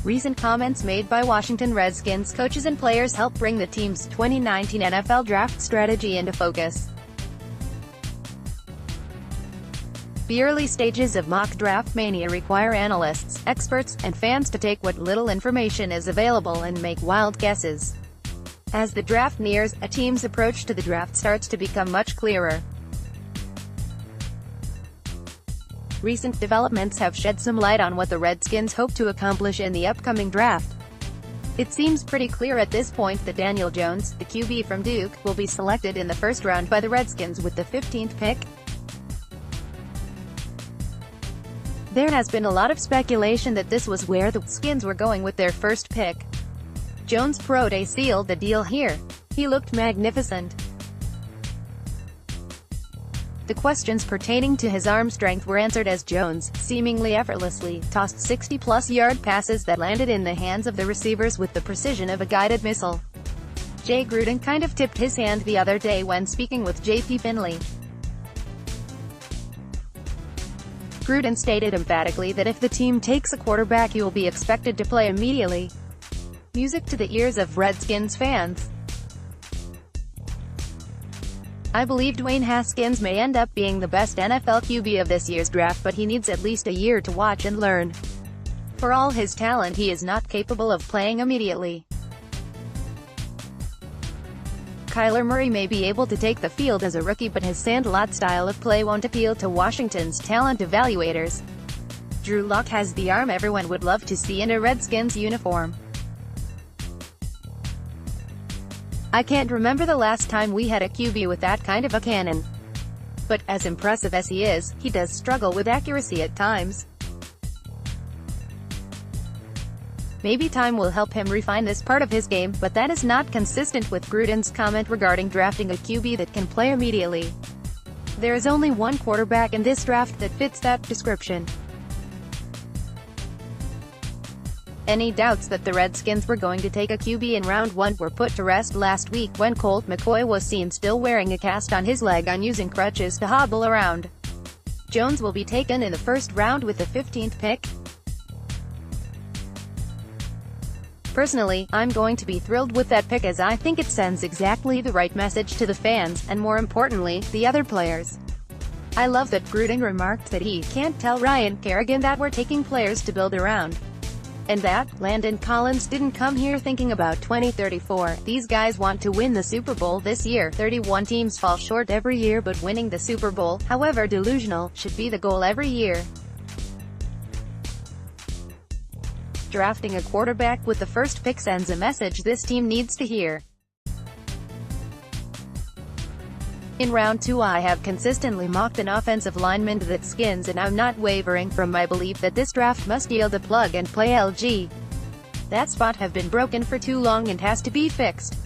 Recent comments made by Washington Redskins coaches and players helped bring the team's 2019 NFL draft strategy into focus. The early stages of mock draft mania require analysts, experts, and fans to take what little information is available and make wild guesses. As the draft nears, a team's approach to the draft starts to become much clearer. Recent developments have shed some light on what the Redskins hope to accomplish in the upcoming draft. It seems pretty clear at this point that Daniel Jon, the QB from Duke, will be selected in the first round by the Redskins with the 15th pick. There has been a lot of speculation that this was where the Skins were going with their first pick. Jon's pro day sealed the deal here. He looked magnificent. The questions pertaining to his arm strength were answered as Jones, seemingly effortlessly, tossed 60-plus-yard passes that landed in the hands of the receivers with the precision of a guided missile. Jay Gruden kind of tipped his hand the other day when speaking with J.P. Finley. Gruden stated emphatically that if the team takes a quarterback he will be expected to play immediately. Music to the ears of Redskins fans. I believe Dwayne Haskins may end up being the best NFL QB of this year's draft, but he needs at least a year to watch and learn. For all his talent, he is not capable of playing immediately. Kyler Murray may be able to take the field as a rookie, but his sandlot style of play won't appeal to Washington's talent evaluators. Drew Lock has the arm everyone would love to see in a Redskins uniform. I can't remember the last time we had a QB with that kind of a cannon. But, as impressive as he is, he does struggle with accuracy at times. Maybe time will help him refine this part of his game, but that is not consistent with Gruden's comment regarding drafting a QB that can play immediately. There is only one quarterback in this draft that fits that description. Any doubts that the Redskins were going to take a QB in round 1 were put to rest last week when Colt McCoy was seen still wearing a cast on his leg and using crutches to hobble around. Jones will be taken in the first round with the 15th pick. Personally, I'm going to be thrilled with that pick as I think it sends exactly the right message to the fans, and more importantly, the other players. I love that Gruden remarked that he can't tell Ryan Kerrigan that we're taking players to build around. And that Landon Collins didn't come here thinking about 2034. These guys want to win the Super Bowl this year. 31 teams fall short every year, but winning the Super Bowl, however delusional, should be the goal every year. Drafting a quarterback with the first pick sends a message this team needs to hear. In round 2 I have consistently mocked an offensive lineman to the Skins, and I'm not wavering from my belief that this draft must yield a plug-and-play LG. That spot have been broken for too long and has to be fixed.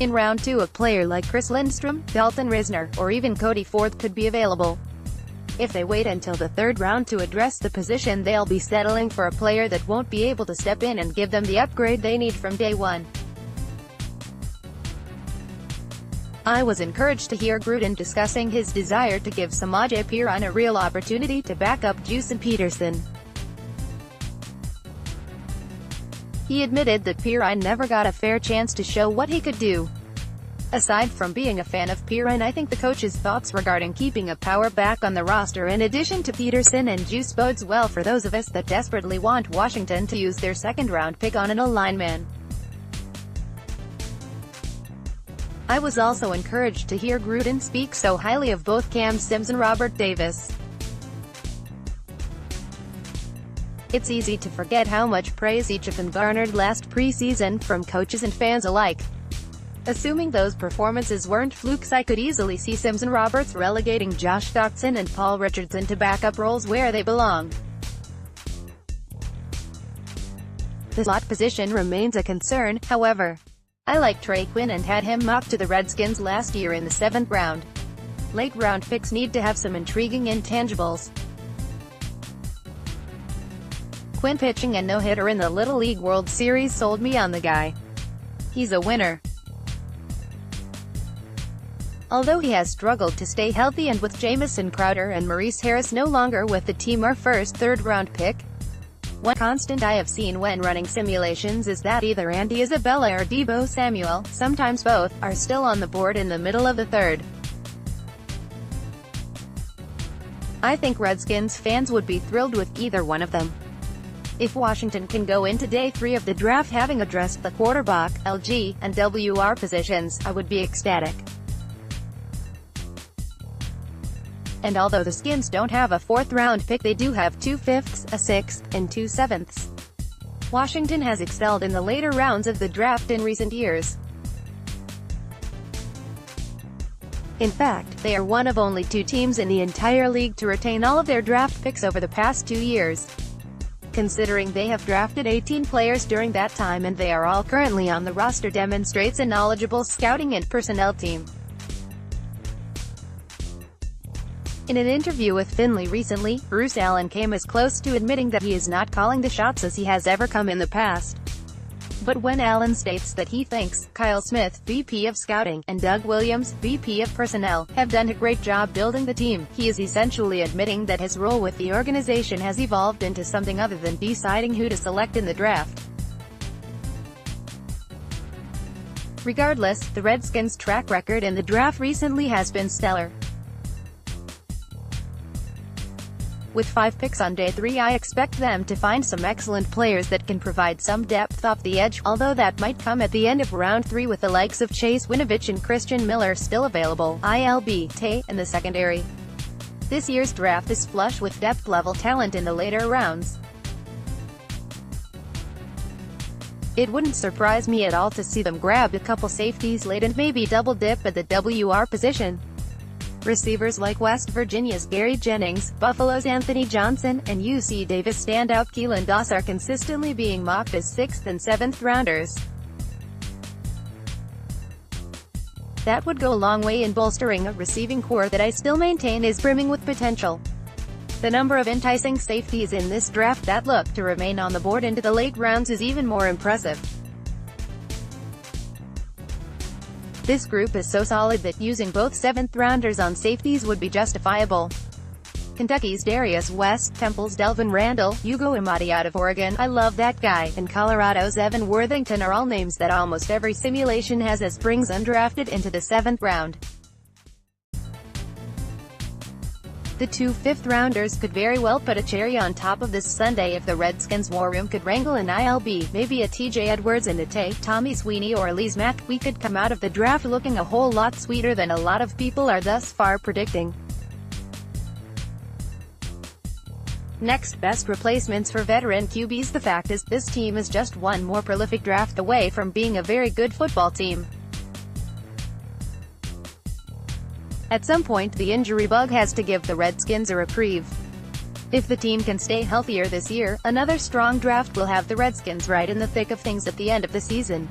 In round 2 a player like Chris Lindstrom, Dalton Risner, or even Cody Ford could be available. If they wait until the 3rd round to address the position, they'll be settling for a player that won't be able to step in and give them the upgrade they need from day one. I was encouraged to hear Gruden discussing his desire to give Samaje Perine a real opportunity to back up Juice Peterson. He admitted that Perine never got a fair chance to show what he could do. Aside from being a fan of Perine, I think the coach's thoughts regarding keeping a power back on the roster in addition to Peterson and Juice bodes well for those of us that desperately want Washington to use their 2nd-round pick on an O-lineman. I was also encouraged to hear Gruden speak so highly of both Cam Sims and Robert Davis. It's easy to forget how much praise each of them garnered last preseason from coaches and fans alike. Assuming those performances weren't flukes, I could easily see Sims and Roberts relegating Josh Doctson and Paul Richardson to backup roles where they belong. The slot position remains a concern, however. I like Trey Quinn and had him mocked to the Redskins last year in the 7th round. Late-round picks need to have some intriguing intangibles. Quinn pitching a no-hitter in the Little League World Series sold me on the guy. He's a winner. Although he has struggled to stay healthy, and with Jamison Crowder and Maurice Harris no longer with the team, our first third-round pick. One constant I have seen when running simulations is that either Andy Isabella or Deebo Samuel, sometimes both, are still on the board in the middle of the third. I think Redskins fans would be thrilled with either one of them. If Washington can go into day 3 of the draft having addressed the quarterback, LG, and WR positions, I would be ecstatic. And although the Skins don't have a 4th-round pick, they do have 2 5ths, a 6th, and 2 7ths. Washington has excelled in the later rounds of the draft in recent years. In fact, they are one of only 2 teams in the entire league to retain all of their draft picks over the past 2 years. Considering they have drafted 18 players during that time and they are all currently on the roster, demonstrates a knowledgeable scouting and personnel team. In an interview with Finley recently, Bruce Allen came as close to admitting that he is not calling the shots as he has ever come in the past. But when Allen states that he thinks Kyle Smith, VP of Scouting, and Doug Williams, VP of Personnel, have done a great job building the team, he is essentially admitting that his role with the organization has evolved into something other than deciding who to select in the draft. Regardless, the Redskins' track record in the draft recently has been stellar. With 5 picks on day 3, I expect them to find some excellent players that can provide some depth off the edge, although that might come at the end of round 3 with the likes of Chase Winovich and Christian Miller still available, ILB, Tay, in the secondary. This year's draft is flush with depth-level talent in the later rounds. It wouldn't surprise me at all to see them grab a couple safeties late and maybe double-dip at the WR position. Receivers like West Virginia's Gary Jennings, Buffalo's Anthony Johnson, and UC Davis standout Keelan Doss are consistently being mocked as 6th and 7th rounders. That would go a long way in bolstering a receiving core that I still maintain is brimming with potential. The number of enticing safeties in this draft that look to remain on the board into the late rounds is even more impressive. This group is so solid that using both 7th-rounders on safeties would be justifiable. Kentucky's Darius West, Temple's Delvin Randall, Hugo Amadi out of Oregon, I love that guy, and Colorado's Evan Worthington are all names that almost every simulation has as brings undrafted into the 7th round. The 2 5th-rounders could very well put a cherry on top of this Sunday if the Redskins' war room could wrangle an ILB, maybe a TJ Edwards and a Tay, Tommy Sweeney or Elise Mack. We could come out of the draft looking a whole lot sweeter than a lot of people are thus far predicting. Next best replacements for veteran QBs. The fact is, this team is just one more prolific draft away from being a very good football team. At some point, the injury bug has to give the Redskins a reprieve. If the team can stay healthier this year, another strong draft will have the Redskins right in the thick of things at the end of the season.